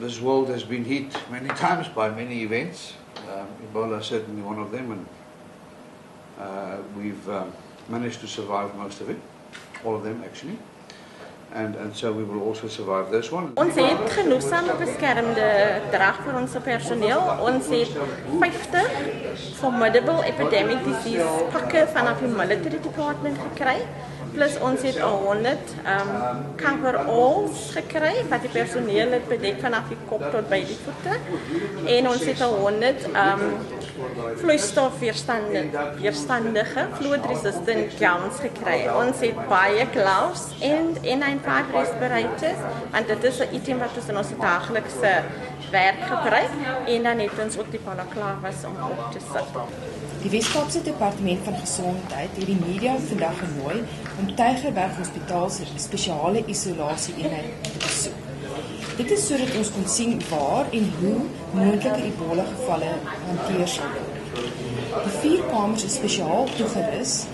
this world has been hit many times by many events. Ebola is certainly one of them, and we've managed to survive most of it, all of them actually. And so we will also survive this one. Ons het genoegsame beskermde drag vir ons personeel. Ons het 50 formidable epidemic disease pakke vanaf die military department gekry. Plus ons het 100 coveralls gekry wat die personeel het bedek vanaf die kop tot by die voete. En ons het 100 vloeistofweerstandige flood resistant gowns gekry. Ons het baie gloves en N95 respirators, want dit is 'n item wat ons in ons daaglikse werk gebruik, en dan het ons ook die balaclavas om op te sit. Die Wes-Kaapse Departement van Gesondheid het die media vandag genooi om Tygerberg Hospitaal se spesiale isolasie-eenheid te besoek. Dit is sodat ons kon sien waar en hoe moontlike Ebola-gevalle hanteer sal word. Die 4 kamers is spesiaal toegerus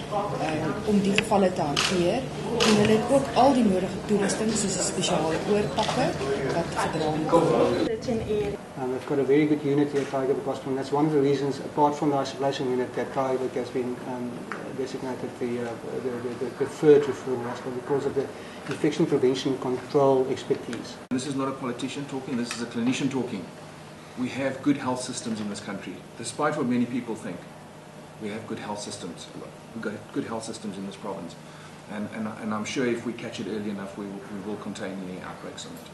om die gevalle te hanteer, en hulle het ook al die nodige toerusting soos 'n spesiale oorpakke wat gedra moet word. We've got a very good unit here at Tygerberg Hospital, and that's one of the reasons, apart from the isolation unit, that Tygerberg has been designated the preferred referral hospital because of the infection prevention control expertise. This is not a politician talking, this is a clinician talking. We have good health systems in this country, despite what many people think. We have good health systems. We've got good health systems in this province. And I'm sure if we catch it early enough, we will contain any outbreaks on it.